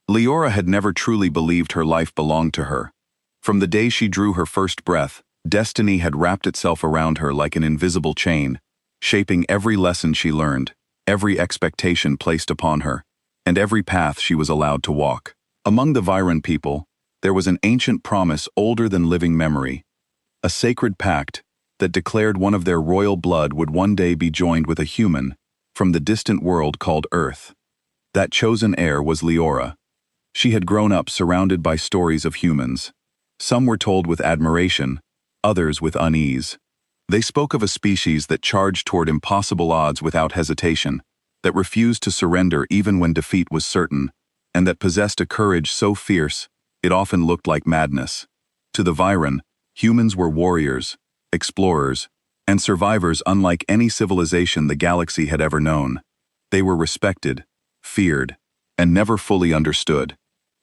Leora had never truly believed her life belonged to her. From the day she drew her first breath, destiny had wrapped itself around her like an invisible chain, shaping every lesson she learned, every expectation placed upon her, and every path she was allowed to walk. Among the Viren people, there was an ancient promise older than living memory, a sacred pact that declared one of their royal blood would one day be joined with a human from the distant world called Earth. That chosen heir was Leora. She had grown up surrounded by stories of humans. Some were told with admiration, others with unease. They spoke of a species that charged toward impossible odds without hesitation, that refused to surrender even when defeat was certain, and that possessed a courage so fierce it often looked like madness. To the Viren, humans were warriors, explorers, and survivors unlike any civilization the galaxy had ever known. They were respected, feared, and never fully understood.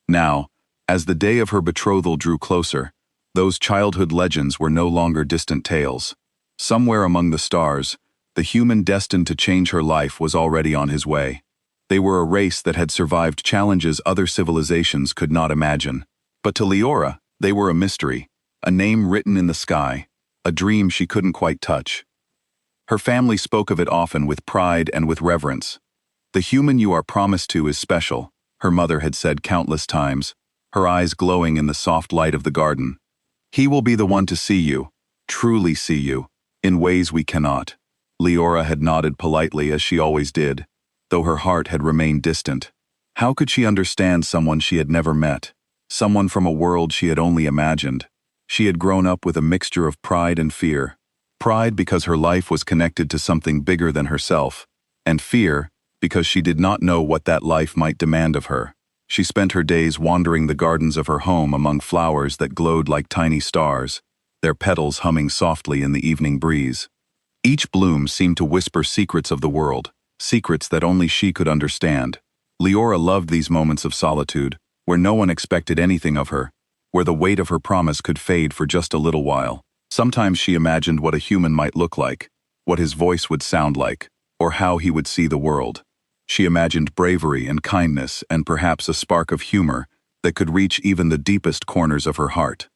Now, as the day of her betrothal drew closer, those childhood legends were no longer distant tales. Somewhere among the stars, the human destined to change her life was already on his way. They were a race that had survived challenges other civilizations could not imagine. But to Leora, they were a mystery, a name written in the sky, a dream she couldn't quite touch. Her family spoke of it often with pride and with reverence. "The human you are promised to is special," her mother had said countless times, her eyes glowing in the soft light of the garden. "He will be the one to see you, truly see you, in ways we cannot." Leora had nodded politely as she always did, though her heart had remained distant. How could she understand someone she had never met, someone from a world she had only imagined? She had grown up with a mixture of pride and fear. Pride because her life was connected to something bigger than herself, and fear because she did not know what that life might demand of her. She spent her days wandering the gardens of her home among flowers that glowed like tiny stars, their petals humming softly in the evening breeze. Each bloom seemed to whisper secrets of the world, secrets that only she could understand. Leora loved these moments of solitude, where no one expected anything of her, where the weight of her promise could fade for just a little while. Sometimes she imagined what a human might look like, what his voice would sound like, or how he would see the world. She imagined bravery and kindness and perhaps a spark of humor that could reach even the deepest corners of her heart.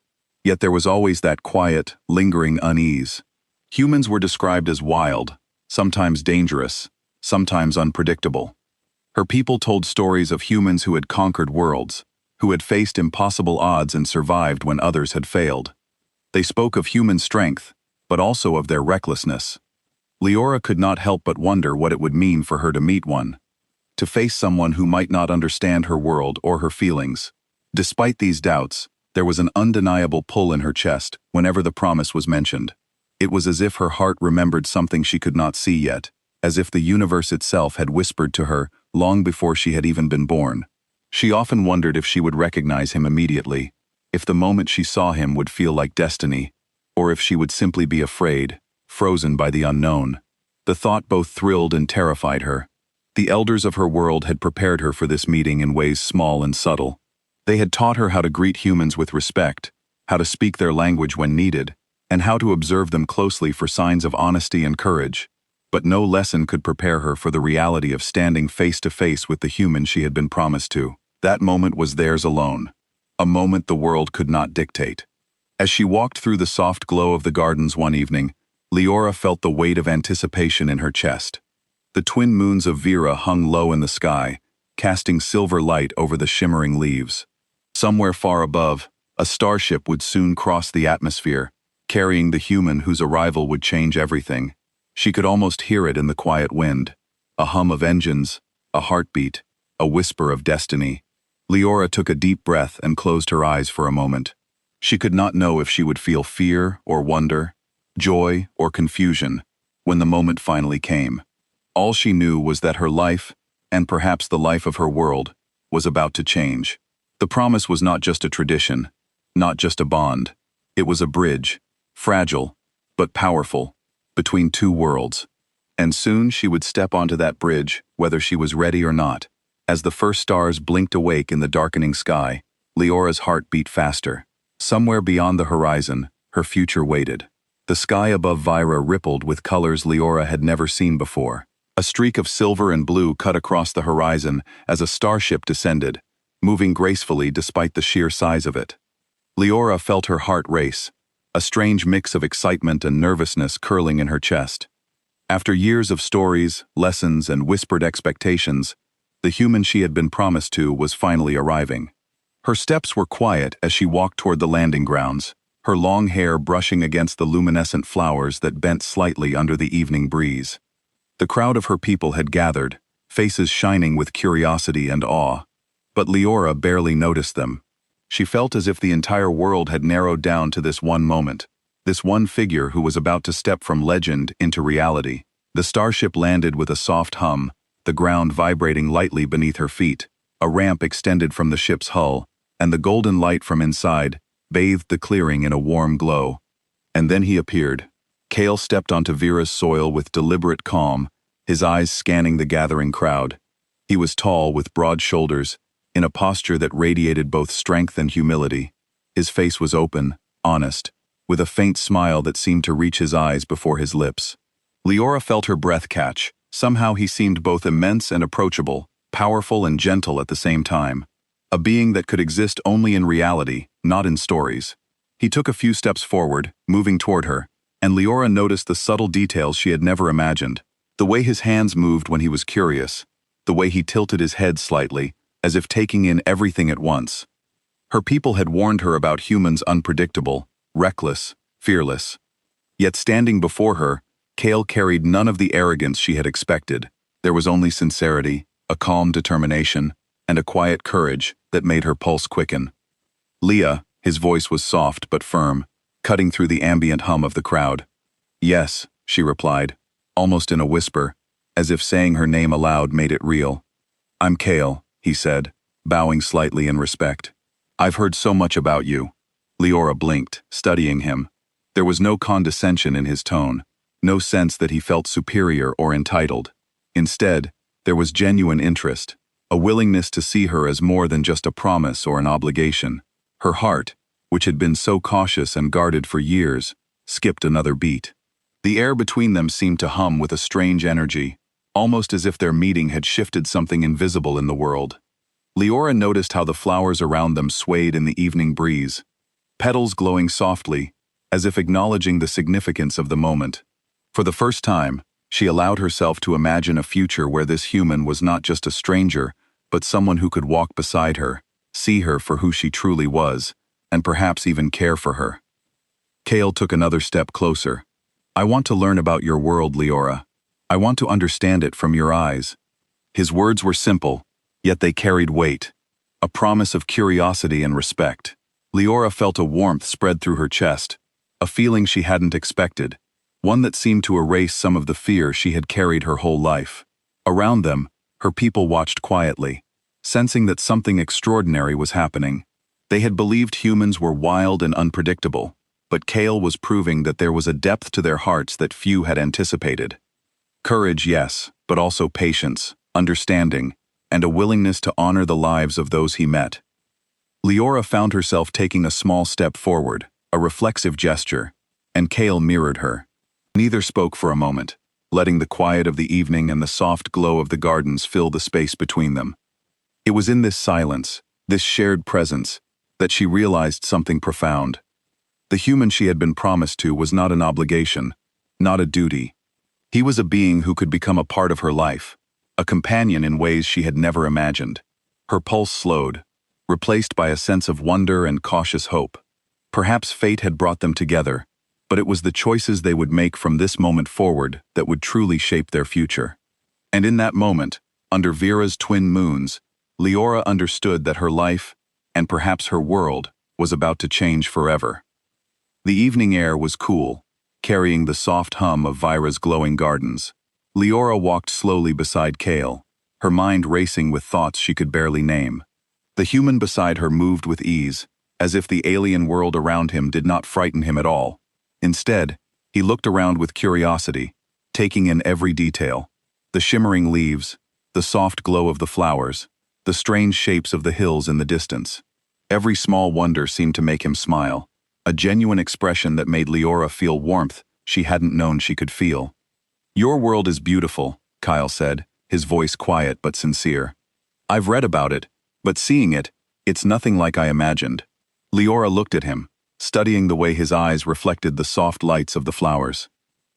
Yet there was always that quiet, lingering unease. Humans were described as wild, sometimes dangerous, sometimes unpredictable. Her people told stories of humans who had conquered worlds, who had faced impossible odds and survived when others had failed. They spoke of human strength, but also of their recklessness. Leora could not help but wonder what it would mean for her to meet one, to face someone who might not understand her world or her feelings. Despite these doubts, there was an undeniable pull in her chest whenever the promise was mentioned. It was as if her heart remembered something she could not see yet, as if the universe itself had whispered to her long before she had even been born. She often wondered if she would recognize him immediately, if the moment she saw him would feel like destiny, or if she would simply be afraid, frozen by the unknown. The thought both thrilled and terrified her. The elders of her world had prepared her for this meeting in ways small and subtle. They had taught her how to greet humans with respect, how to speak their language when needed, and how to observe them closely for signs of honesty and courage. But no lesson could prepare her for the reality of standing face to face with the human she had been promised to. That moment was theirs alone, a moment the world could not dictate. As she walked through the soft glow of the gardens one evening, Leora felt the weight of anticipation in her chest. The twin moons of Vera hung low in the sky, casting silver light over the shimmering leaves. Somewhere far above, a starship would soon cross the atmosphere, carrying the human whose arrival would change everything. She could almost hear it in the quiet wind, a hum of engines, a heartbeat, a whisper of destiny. Leora took a deep breath and closed her eyes for a moment. She could not know if she would feel fear or wonder, joy or confusion, when the moment finally came. All she knew was that her life, and perhaps the life of her world, was about to change. The promise was not just a tradition, not just a bond. It was a bridge, fragile, but powerful, between two worlds. And soon she would step onto that bridge, whether she was ready or not. As the first stars blinked awake in the darkening sky, Leora's heart beat faster. Somewhere beyond the horizon, her future waited. The sky above Vira rippled with colors Leora had never seen before. A streak of silver and blue cut across the horizon as a starship descended, moving gracefully despite the sheer size of it. Leora felt her heart race, a strange mix of excitement and nervousness curling in her chest. After years of stories, lessons, and whispered expectations, the human she had been promised to was finally arriving. Her steps were quiet as she walked toward the landing grounds, her long hair brushing against the luminescent flowers that bent slightly under the evening breeze. The crowd of her people had gathered, faces shining with curiosity and awe. But Leora barely noticed them. She felt as if the entire world had narrowed down to this one moment, this one figure who was about to step from legend into reality. The starship landed with a soft hum, the ground vibrating lightly beneath her feet. A ramp extended from the ship's hull, and the golden light from inside bathed the clearing in a warm glow. And then he appeared. Kale stepped onto Vera's soil with deliberate calm, his eyes scanning the gathering crowd. He was tall, with broad shoulders, in a posture that radiated both strength and humility. His face was open, honest, with a faint smile that seemed to reach his eyes before his lips. Leora felt her breath catch. Somehow he seemed both immense and approachable, powerful and gentle at the same time. A being that could exist only in reality, not in stories. He took a few steps forward, moving toward her, and Leora noticed the subtle details she had never imagined. The way his hands moved when he was curious, the way he tilted his head slightly, as if taking in everything at once. Her people had warned her about humans unpredictable, reckless, fearless. Yet standing before her, Kale carried none of the arrogance she had expected. There was only sincerity, a calm determination, and a quiet courage that made her pulse quicken. Leah, his voice was soft but firm, cutting through the ambient hum of the crowd. "Yes," she replied, almost in a whisper, as if saying her name aloud made it real. "I'm Kale," he said, bowing slightly in respect. "I've heard so much about you." Leora blinked, studying him. There was no condescension in his tone, no sense that he felt superior or entitled. Instead, there was genuine interest, a willingness to see her as more than just a promise or an obligation. Her heart, which had been so cautious and guarded for years, skipped another beat. The air between them seemed to hum with a strange energy, almost as if their meeting had shifted something invisible in the world. Leora noticed how the flowers around them swayed in the evening breeze, petals glowing softly, as if acknowledging the significance of the moment. For the first time, she allowed herself to imagine a future where this human was not just a stranger, but someone who could walk beside her, see her for who she truly was, and perhaps even care for her. Kale took another step closer. "I want to learn about your world, Leora. I want to understand it from your eyes." His words were simple, yet they carried weight, a promise of curiosity and respect. Leora felt a warmth spread through her chest, a feeling she hadn't expected, one that seemed to erase some of the fear she had carried her whole life. Around them, her people watched quietly, sensing that something extraordinary was happening. They had believed humans were wild and unpredictable, but Kale was proving that there was a depth to their hearts that few had anticipated. Courage, yes, but also patience, understanding, and a willingness to honor the lives of those he met. Leora found herself taking a small step forward, a reflexive gesture, and Kale mirrored her. Neither spoke for a moment, letting the quiet of the evening and the soft glow of the gardens fill the space between them. It was in this silence, this shared presence, that she realized something profound. The human she had been promised to was not an obligation, not a duty. He was a being who could become a part of her life, a companion in ways she had never imagined. Her pulse slowed, replaced by a sense of wonder and cautious hope. Perhaps fate had brought them together, but it was the choices they would make from this moment forward that would truly shape their future. And in that moment, under Vera's twin moons, Leora understood that her life, and perhaps her world, was about to change forever. The evening air was cool, carrying the soft hum of Vera's glowing gardens. Leora walked slowly beside Kale, her mind racing with thoughts she could barely name. The human beside her moved with ease, as if the alien world around him did not frighten him at all. Instead, he looked around with curiosity, taking in every detail: the shimmering leaves, the soft glow of the flowers, the strange shapes of the hills in the distance. Every small wonder seemed to make him smile, a genuine expression that made Leora feel warmth she hadn't known she could feel. "Your world is beautiful," Kyle said, his voice quiet but sincere. "I've read about it, but seeing it, It's nothing like I imagined. Leora looked at him, studying the way his eyes reflected the soft lights of the flowers.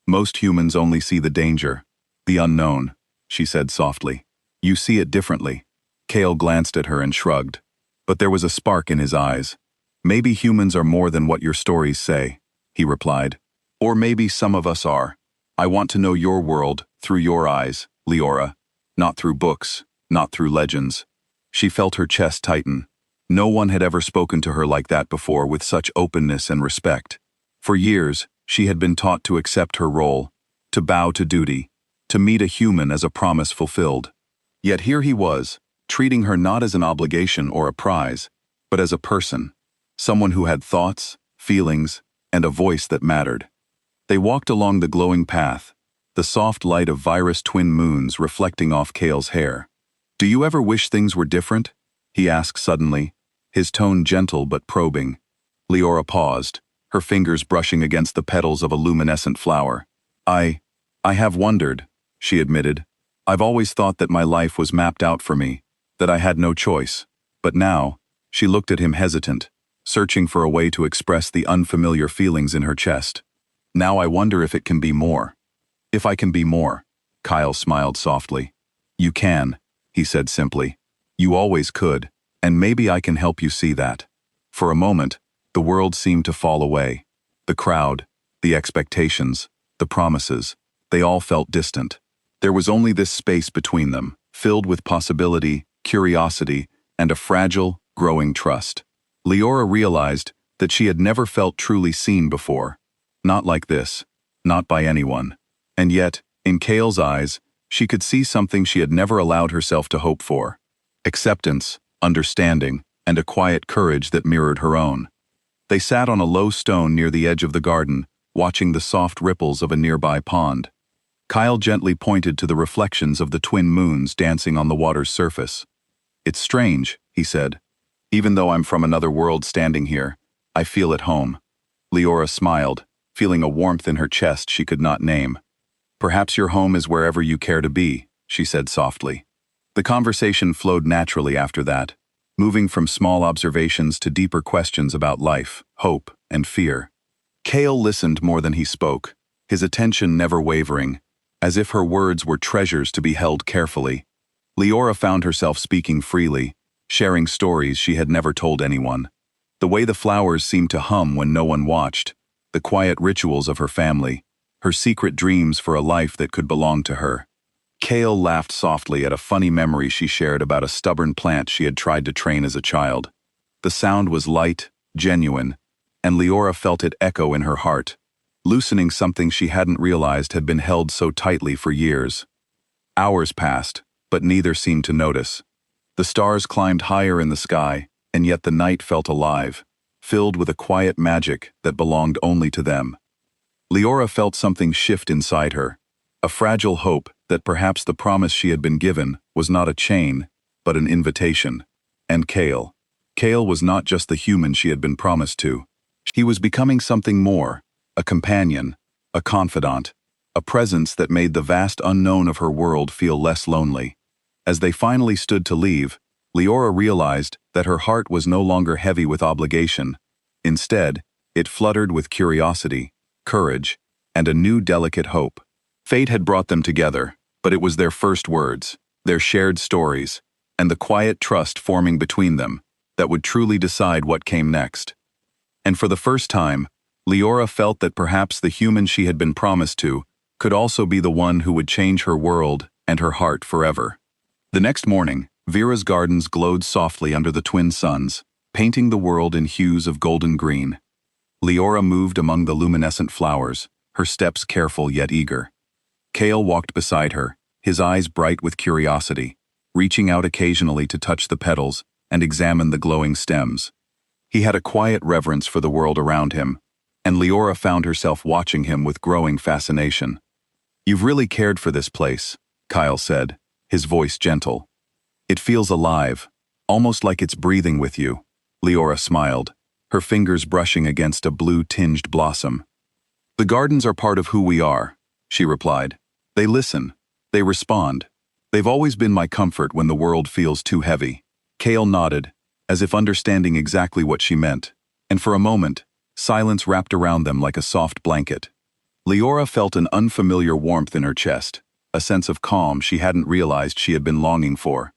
Most humans only see the danger, the unknown, she said softly. You see it differently. Kale glanced at her and shrugged. But there was a spark in his eyes. Maybe humans are more than what your stories say, he replied. Or maybe some of us are. I want to know your world through your eyes, Leora. Not through books, not through legends. She felt her chest tighten. No one had ever spoken to her like that before with such openness and respect. For years, she had been taught to accept her role, to bow to duty, to meet a human as a promise fulfilled. Yet here he was, treating her not as an obligation or a prize, but as a person, someone who had thoughts, feelings, and a voice that mattered. They walked along the glowing path, the soft light of virus twin moons reflecting off Kale's hair. Do you ever wish things were different? He asked suddenly, his tone gentle but probing. Leora paused, her fingers brushing against the petals of a luminescent flower. I have wondered, she admitted. I've always thought that my life was mapped out for me, that I had no choice. But now, she looked at him hesitant, searching for a way to express the unfamiliar feelings in her chest. Now I wonder if it can be more. If I can be more, Kyle smiled softly. You can, he said simply. You always could, and maybe I can help you see that. For a moment, the world seemed to fall away. The crowd, the expectations, the promises, they all felt distant. There was only this space between them, filled with possibility, curiosity, and a fragile, growing trust. Leora realized that she had never felt truly seen before. Not like this, not by anyone. And yet, in Kale's eyes, she could see something she had never allowed herself to hope for. Acceptance, understanding, and a quiet courage that mirrored her own. They sat on a low stone near the edge of the garden, watching the soft ripples of a nearby pond. Kyle gently pointed to the reflections of the twin moons dancing on the water's surface. It's strange, he said. Even though I'm from another world standing here, I feel at home. Leora smiled, feeling a warmth in her chest she could not name. Perhaps your home is wherever you care to be, she said softly. The conversation flowed naturally after that, moving from small observations to deeper questions about life, hope, and fear. Kale listened more than he spoke, his attention never wavering, as if her words were treasures to be held carefully. Leora found herself speaking freely, sharing stories she had never told anyone. The way the flowers seemed to hum when no one watched, the quiet rituals of her family, her secret dreams for a life that could belong to her. Kale laughed softly at a funny memory she shared about a stubborn plant she had tried to train as a child. The sound was light, genuine, and Leora felt it echo in her heart, loosening something she hadn't realized had been held so tightly for years. Hours passed, but neither seemed to notice. The stars climbed higher in the sky, and yet the night felt alive, filled with a quiet magic that belonged only to them. Leora felt something shift inside her, a fragile hope that perhaps the promise she had been given was not a chain, but an invitation. And Kale. Kale was not just the human she had been promised to. He was becoming something more, a companion, a confidant, a presence that made the vast unknown of her world feel less lonely. As they finally stood to leave, Leora realized that her heart was no longer heavy with obligation. Instead, it fluttered with curiosity, courage, and a new delicate hope. Fate had brought them together, but it was their first words, their shared stories, and the quiet trust forming between them that would truly decide what came next. And for the first time, Leora felt that perhaps the human she had been promised to could also be the one who would change her world and her heart forever. The next morning, Vera's gardens glowed softly under the twin suns, painting the world in hues of golden green. Leora moved among the luminescent flowers, her steps careful yet eager. Kale walked beside her, his eyes bright with curiosity, reaching out occasionally to touch the petals and examine the glowing stems. He had a quiet reverence for the world around him, and Leora found herself watching him with growing fascination. You've really cared for this place, Kyle said, his voice gentle. It feels alive, almost like it's breathing with you. Leora smiled, her fingers brushing against a blue-tinged blossom. The gardens are part of who we are, she replied. They listen. They respond. They've always been my comfort when the world feels too heavy. Kale nodded, as if understanding exactly what she meant, and for a moment, silence wrapped around them like a soft blanket. Leora felt an unfamiliar warmth in her chest, a sense of calm she hadn't realized she had been longing for.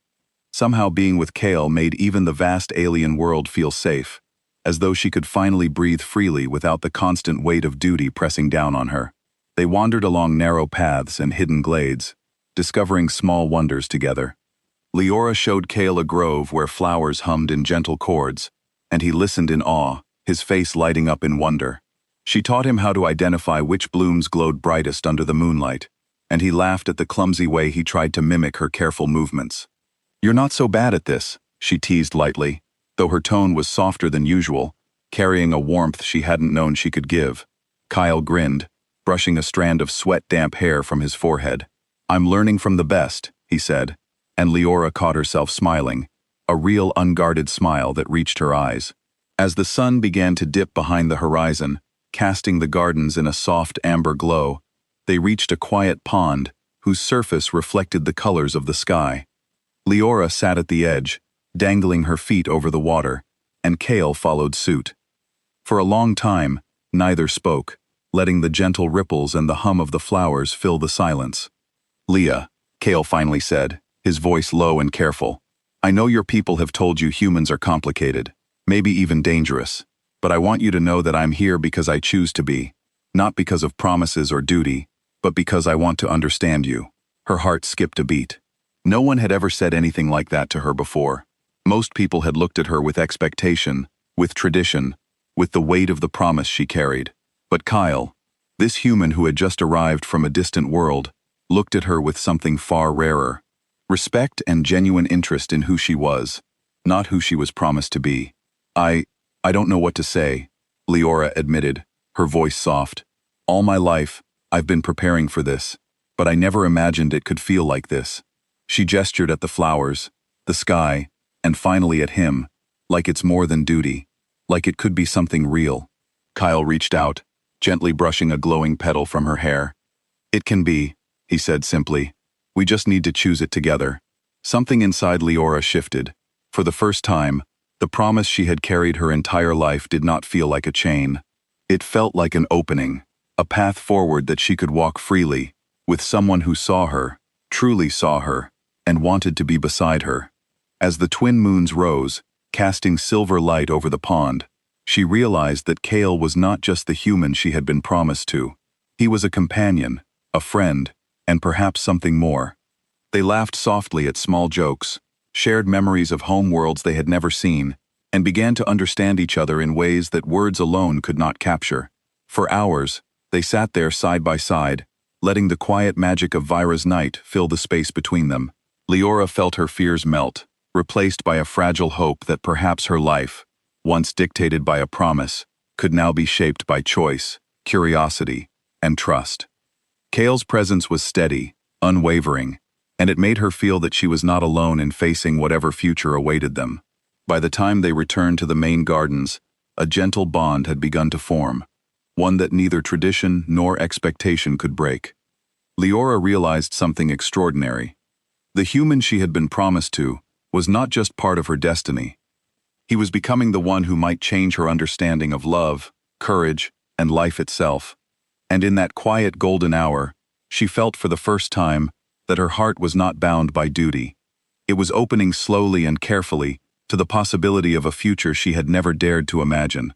Somehow being with Kale made even the vast alien world feel safe, as though she could finally breathe freely without the constant weight of duty pressing down on her. They wandered along narrow paths and hidden glades, discovering small wonders together. Leora showed Kale a grove where flowers hummed in gentle chords, and he listened in awe, his face lighting up in wonder. She taught him how to identify which blooms glowed brightest under the moonlight, and he laughed at the clumsy way he tried to mimic her careful movements. "You're not so bad at this," she teased lightly, though her tone was softer than usual, carrying a warmth she hadn't known she could give. Kyle grinned, brushing a strand of sweat-damp hair from his forehead. "I'm learning from the best," he said, and Leora caught herself smiling, a real unguarded smile that reached her eyes. As the sun began to dip behind the horizon, casting the gardens in a soft amber glow, they reached a quiet pond whose surface reflected the colors of the sky. Leora sat at the edge, dangling her feet over the water, and Kale followed suit. For a long time, neither spoke, letting the gentle ripples and the hum of the flowers fill the silence. "Leah," Kale finally said, his voice low and careful, "I know your people have told you humans are complicated, maybe even dangerous, but I want you to know that I'm here because I choose to be, not because of promises or duty, but because I want to understand you." Her heart skipped a beat. No one had ever said anything like that to her before. Most people had looked at her with expectation, with tradition, with the weight of the promise she carried. But Kyle, this human who had just arrived from a distant world, looked at her with something far rarer. Respect and genuine interest in who she was, not who she was promised to be. I don't know what to say," Leora admitted, her voice soft. "All my life, I've been preparing for this, but I never imagined it could feel like this." She gestured at the flowers, the sky, and finally at him, like it's more than duty, like it could be something real. Kyle reached out, gently brushing a glowing petal from her hair. "It can be," he said simply. "We just need to choose it together." Something inside Leora shifted. For the first time, the promise she had carried her entire life did not feel like a chain. It felt like an opening, a path forward that she could walk freely, with someone who saw her, truly saw her, and wanted to be beside her. As the twin moons rose, casting silver light over the pond, she realized that Kale was not just the human she had been promised to. He was a companion, a friend, and perhaps something more. They laughed softly at small jokes, shared memories of home worlds they had never seen, and began to understand each other in ways that words alone could not capture. For hours, they sat there side by side, letting the quiet magic of Vyra's night fill the space between them. Leora felt her fears melt, replaced by a fragile hope that perhaps her life, once dictated by a promise, could now be shaped by choice, curiosity, and trust. Kale's presence was steady, unwavering, and it made her feel that she was not alone in facing whatever future awaited them. By the time they returned to the main gardens, a gentle bond had begun to form, one that neither tradition nor expectation could break. Leora realized something extraordinary. The human she had been promised to was not just part of her destiny. He was becoming the one who might change her understanding of love, courage, and life itself. And in that quiet golden hour, she felt for the first time that her heart was not bound by duty. It was opening slowly and carefully to the possibility of a future she had never dared to imagine.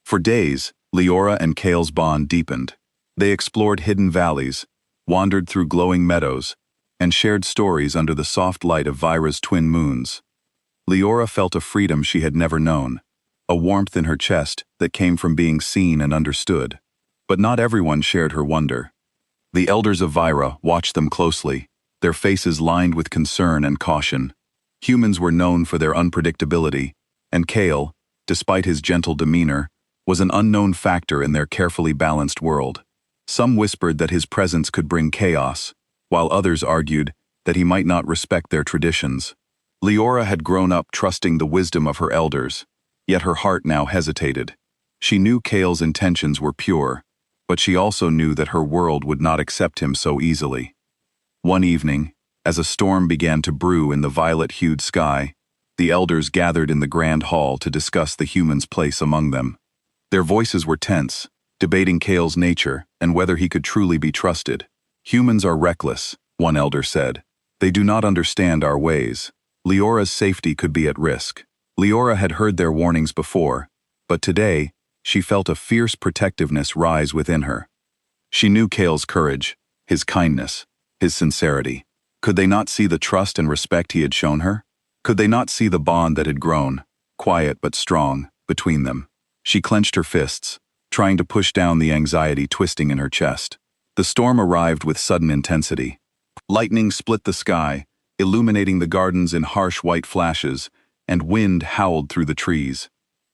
For days, Leora and Kale's bond deepened. They explored hidden valleys, wandered through glowing meadows, and shared stories under the soft light of Vyra's twin moons. Leora felt a freedom she had never known, a warmth in her chest that came from being seen and understood. But not everyone shared her wonder. The elders of Vyra watched them closely, their faces lined with concern and caution. Humans were known for their unpredictability, and Kale, despite his gentle demeanor, was an unknown factor in their carefully balanced world. Some whispered that his presence could bring chaos, while others argued that he might not respect their traditions. Leora had grown up trusting the wisdom of her elders, yet her heart now hesitated. She knew Kale's intentions were pure, but she also knew that her world would not accept him so easily. One evening, as a storm began to brew in the violet-hued sky, The elders gathered in the grand hall to discuss the humans' place among them. Their voices were tense, debating Kale's nature and whether he could truly be trusted. Humans are reckless, one elder said. They do not understand our ways. Leora's safety could be at risk. Leora had heard their warnings before, but today, she felt a fierce protectiveness rise within her. She knew Kale's courage, his kindness, his sincerity. Could they not see the trust and respect he had shown her? Could they not see the bond that had grown, quiet but strong, between them? She clenched her fists, trying to push down the anxiety twisting in her chest. The storm arrived with sudden intensity. Lightning split the sky, illuminating the gardens in harsh white flashes, and wind howled through the trees.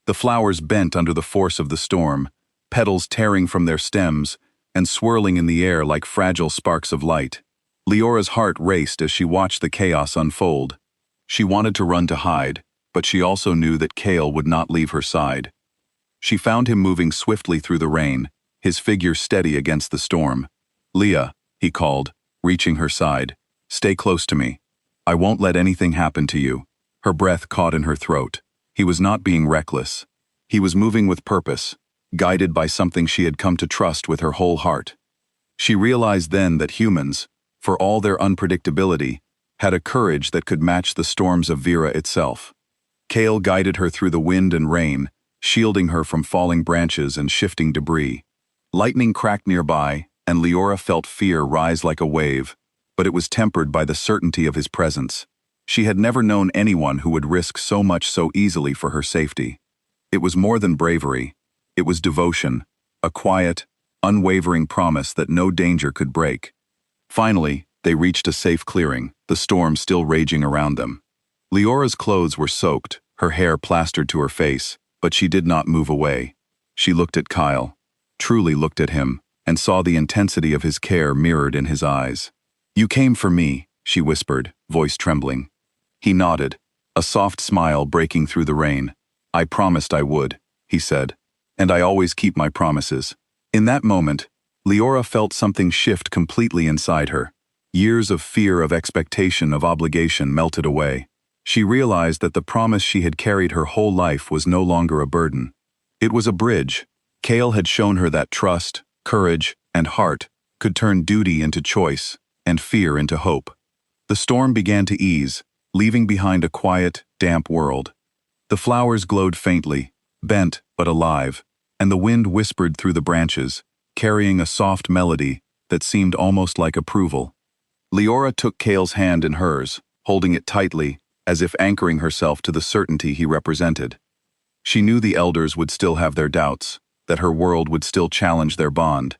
The flowers bent under the force of the storm, petals tearing from their stems and swirling in the air like fragile sparks of light. Leora's heart raced as she watched the chaos unfold. She wanted to run to hide, but she also knew that Kale would not leave her side. She found him moving swiftly through the rain, his figure steady against the storm. "Leah," he called, reaching her side. "Stay close to me. I won't let anything happen to you." Her breath caught in her throat. He was not being reckless. He was moving with purpose, guided by something she had come to trust with her whole heart. She realized then that humans, for all their unpredictability, had a courage that could match the storms of Vera itself. Kale guided her through the wind and rain, shielding her from falling branches and shifting debris. Lightning cracked nearby, and Leora felt fear rise like a wave, but it was tempered by the certainty of his presence. She had never known anyone who would risk so much so easily for her safety. It was more than bravery. It was devotion, a quiet, unwavering promise that no danger could break. Finally, they reached a safe clearing, the storm still raging around them. Leora's clothes were soaked, her hair plastered to her face, but she did not move away. She looked at Kyle, truly looked at him, and saw the intensity of his care mirrored in his eyes. "You came for me," she whispered, voice trembling. He nodded, a soft smile breaking through the rain. "I promised I would," he said, "and I always keep my promises." In that moment, Leora felt something shift completely inside her. Years of fear, of expectation, of obligation melted away. She realized that the promise she had carried her whole life was no longer a burden. It was a bridge. Kale had shown her that trust, courage, and heart could turn duty into choice, and fear into hope. The storm began to ease, leaving behind a quiet, damp world. The flowers glowed faintly, bent but alive, and the wind whispered through the branches, carrying a soft melody that seemed almost like approval. Leora took Kale's hand in hers, holding it tightly, as if anchoring herself to the certainty he represented. She knew the elders would still have their doubts, that her world would still challenge their bond,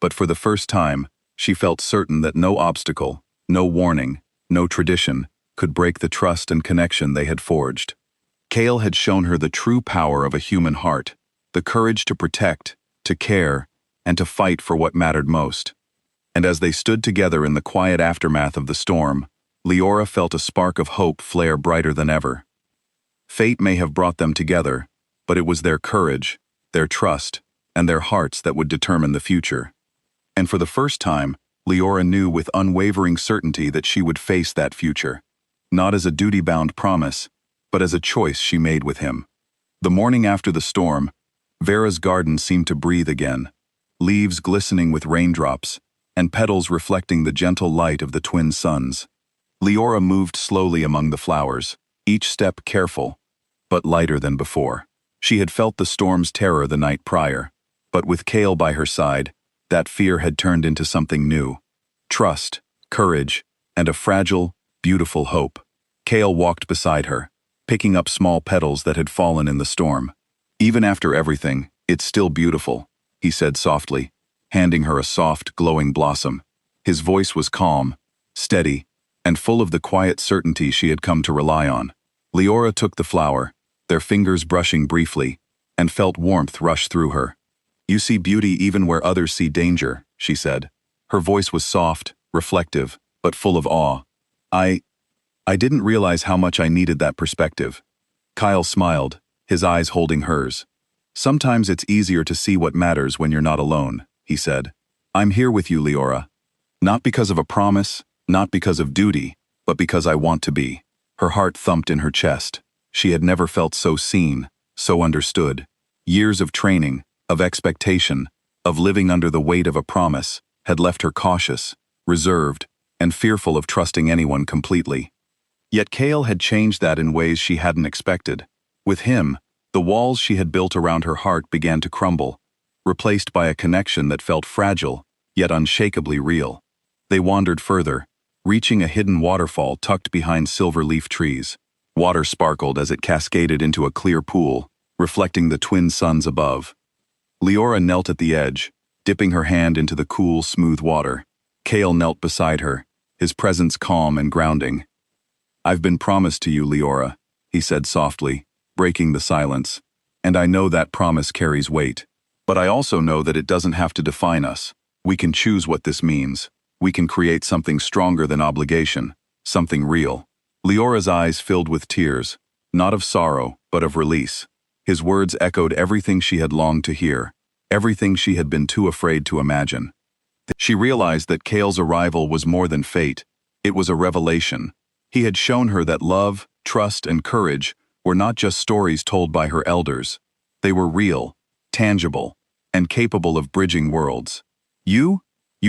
but for the first time, she felt certain that no obstacle, no warning, no tradition, could break the trust and connection they had forged. Kale had shown her the true power of a human heart, the courage to protect, to care, and to fight for what mattered most. And as they stood together in the quiet aftermath of the storm, Leora felt a spark of hope flare brighter than ever. Fate may have brought them together, but it was their courage, their trust, and their hearts that would determine the future. And for the first time, Leora knew with unwavering certainty that she would face that future, not as a duty-bound promise, but as a choice she made with him. The morning after the storm, Vera's garden seemed to breathe again, leaves glistening with raindrops, and petals reflecting the gentle light of the twin suns. Leora moved slowly among the flowers, each step careful, but lighter than before. She had felt the storm's terror the night prior, but with Kale by her side, that fear had turned into something new. Trust, courage, and a fragile, beautiful hope. Kale walked beside her, picking up small petals that had fallen in the storm. "Even after everything, it's still beautiful," he said softly, handing her a soft, glowing blossom. His voice was calm, steady, and full of the quiet certainty she had come to rely on. Leora took the flower, their fingers brushing briefly, and felt warmth rush through her. "You see beauty even where others see danger," she said. Her voice was soft, reflective, but full of awe. I didn't realize how much I needed that perspective." Kyle smiled, his eyes holding hers. "Sometimes it's easier to see what matters when you're not alone," he said. "I'm here with you, Leora. Not because of a promise, not because of duty, but because I want to be." Her heart thumped in her chest. She had never felt so seen, so understood. Years of training, of expectation, of living under the weight of a promise, had left her cautious, reserved, and fearful of trusting anyone completely. Yet Kale had changed that in ways she hadn't expected. With him, the walls she had built around her heart began to crumble, replaced by a connection that felt fragile, yet unshakably real. They wandered further, reaching a hidden waterfall tucked behind silver leaf trees. Water sparkled as it cascaded into a clear pool, reflecting the twin suns above. Leora knelt at the edge, dipping her hand into the cool, smooth water. Kale knelt beside her, his presence calm and grounding. "I've been promised to you, Leora," he said softly, breaking the silence. "And I know that promise carries weight. But I also know that it doesn't have to define us. We can choose what this means. We can create something stronger than obligation, something real." Leora's eyes filled with tears, not of sorrow, but of release. His words echoed everything she had longed to hear, everything she had been too afraid to imagine. She realized that Kale's arrival was more than fate. It was a revelation. He had shown her that love, trust, and courage were not just stories told by her elders. They were real, tangible, and capable of bridging worlds. You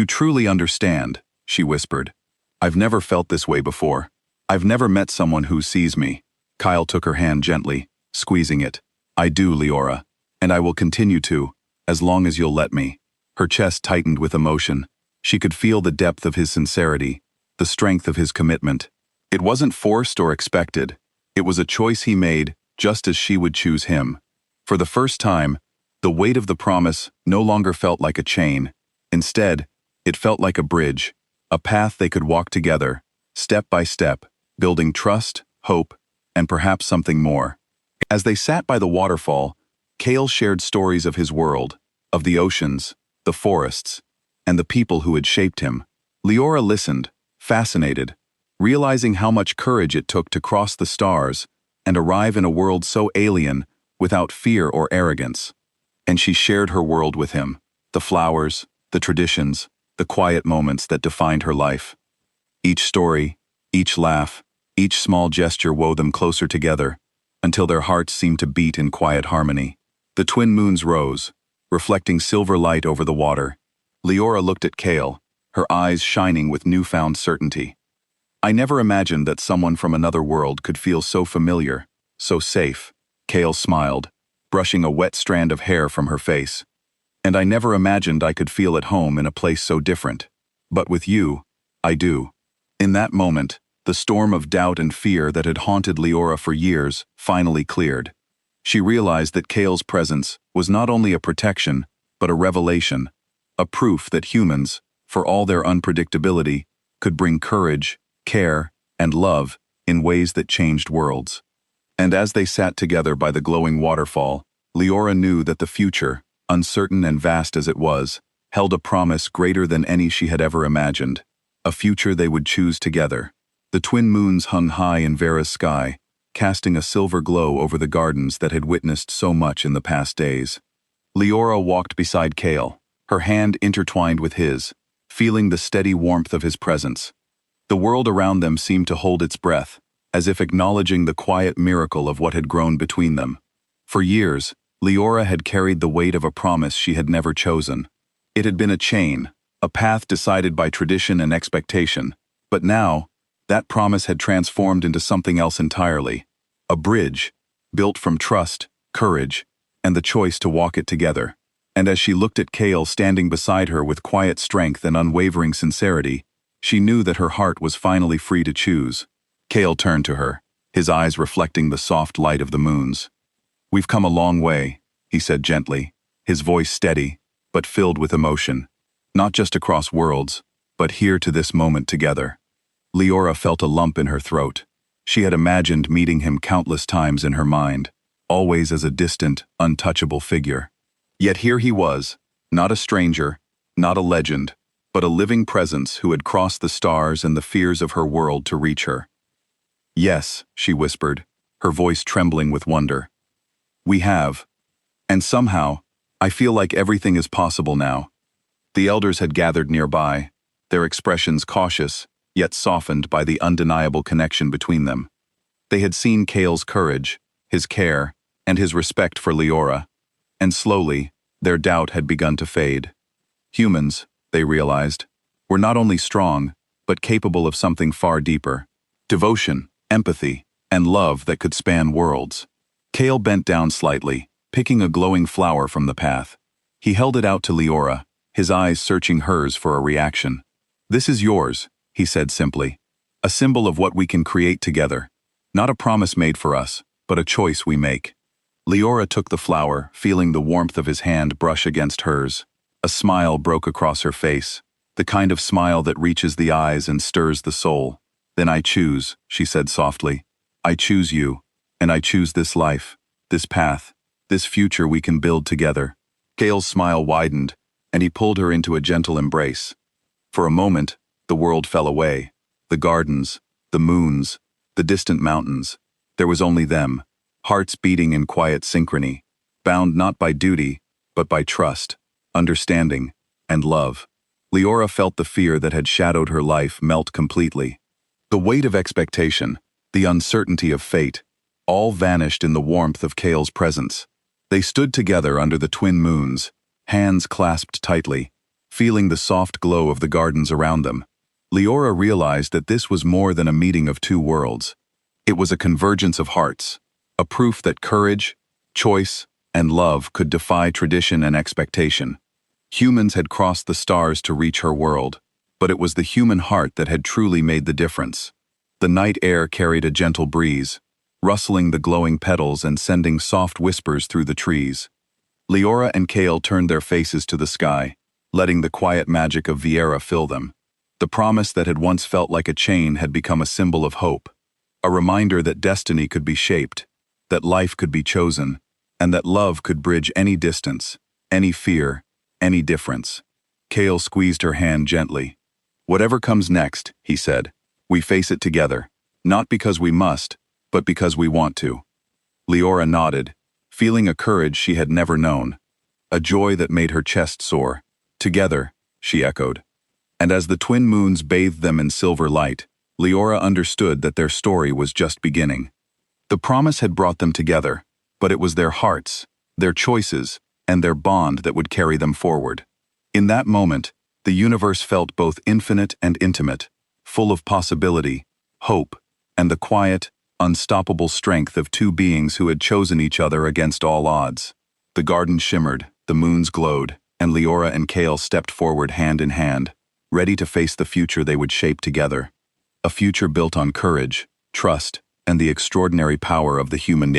truly understand," she whispered. "I've never felt this way before. I've never met someone who sees me." Kyle took her hand gently, squeezing it. "I do, Leora, and I will continue to, as long as you'll let me." Her chest tightened with emotion. She could feel the depth of his sincerity, the strength of his commitment. It wasn't forced or expected. It was a choice he made, just as she would choose him. For the first time, the weight of the promise no longer felt like a chain. Instead, it felt like a bridge, a path they could walk together, step by step, building trust, hope, and perhaps something more. As they sat by the waterfall, Kale shared stories of his world, of the oceans, the forests, and the people who had shaped him. Leora listened, fascinated, realizing how much courage it took to cross the stars and arrive in a world so alien without fear or arrogance. And she shared her world with him, the flowers, the traditions, the quiet moments that defined her life. Each story, each laugh, each small gesture wove them closer together, until their hearts seemed to beat in quiet harmony. The twin moons rose, reflecting silver light over the water. Leora looked at Kale, her eyes shining with newfound certainty. "I never imagined that someone from another world could feel so familiar, so safe." Kale smiled, brushing a wet strand of hair from her face. "And I never imagined I could feel at home in a place so different. But with you, I do." In that moment, the storm of doubt and fear that had haunted Leora for years finally cleared. She realized that Kale's presence was not only a protection, but a revelation, a proof that humans, for all their unpredictability, could bring courage, care, and love in ways that changed worlds. And as they sat together by the glowing waterfall, Leora knew that the future, uncertain and vast as it was, held a promise greater than any she had ever imagined, a future they would choose together. The twin moons hung high in Vera's sky, casting a silver glow over the gardens that had witnessed so much in the past days. Leora walked beside Kale, her hand intertwined with his, feeling the steady warmth of his presence. The world around them seemed to hold its breath, as if acknowledging the quiet miracle of what had grown between them. For years, Leora had carried the weight of a promise she had never chosen. It had been a chain, a path decided by tradition and expectation, but now, that promise had transformed into something else entirely, a bridge, built from trust, courage, and the choice to walk it together. And as she looked at Kale standing beside her with quiet strength and unwavering sincerity, she knew that her heart was finally free to choose. Kale turned to her, his eyes reflecting the soft light of the moons. "We've come a long way," he said gently, his voice steady, but filled with emotion. "Not just across worlds, but here to this moment together." Leora felt a lump in her throat. She had imagined meeting him countless times in her mind, always as a distant, untouchable figure. Yet here he was, not a stranger, not a legend, but a living presence who had crossed the stars and the fears of her world to reach her. "Yes," she whispered, her voice trembling with wonder. "We have. And somehow, I feel like everything is possible now." The elders had gathered nearby, their expressions cautious, yet softened by the undeniable connection between them. They had seen Kale's courage, his care, and his respect for Leora, and slowly, their doubt had begun to fade. Humans, they realized, were not only strong, but capable of something far deeper: devotion, empathy, and love that could span worlds. Kale bent down slightly, picking a glowing flower from the path. He held it out to Leora, his eyes searching hers for a reaction. "This is yours," he said simply. "A symbol of what we can create together. Not a promise made for us, but a choice we make." Leora took the flower, feeling the warmth of his hand brush against hers. A smile broke across her face, the kind of smile that reaches the eyes and stirs the soul. "Then I choose," she said softly. "I choose you, and I choose this life, this path, this future we can build together." Kale's smile widened, and he pulled her into a gentle embrace. For a moment, the world fell away. The gardens, the moons, the distant mountains. There was only them, hearts beating in quiet synchrony, bound not by duty, but by trust, understanding, and love. Leora felt the fear that had shadowed her life melt completely. The weight of expectation, the uncertainty of fate, all vanished in the warmth of Kale's presence. They stood together under the twin moons, hands clasped tightly, feeling the soft glow of the gardens around them. Leora realized that this was more than a meeting of two worlds. It was a convergence of hearts, a proof that courage, choice, and love could defy tradition and expectation. Humans had crossed the stars to reach her world, but it was the human heart that had truly made the difference. The night air carried a gentle breeze, rustling the glowing petals and sending soft whispers through the trees. Leora and Kale turned their faces to the sky, letting the quiet magic of Viera fill them. The promise that had once felt like a chain had become a symbol of hope, a reminder that destiny could be shaped, that life could be chosen, and that love could bridge any distance, any fear, any difference. Kale squeezed her hand gently. "Whatever comes next," he said, "we face it together, not because we must, but because we want to." Leora nodded, feeling a courage she had never known, a joy that made her chest soar. "Together," she echoed. And as the twin moons bathed them in silver light, Leora understood that their story was just beginning. The promise had brought them together, but it was their hearts, their choices, and their bond that would carry them forward. In that moment, the universe felt both infinite and intimate, full of possibility, hope, and the quiet, unstoppable strength of two beings who had chosen each other against all odds. The garden shimmered, the moons glowed, and Leora and Kale stepped forward hand in hand, ready to face the future they would shape together. A future built on courage, trust, and the extraordinary power of the human nature.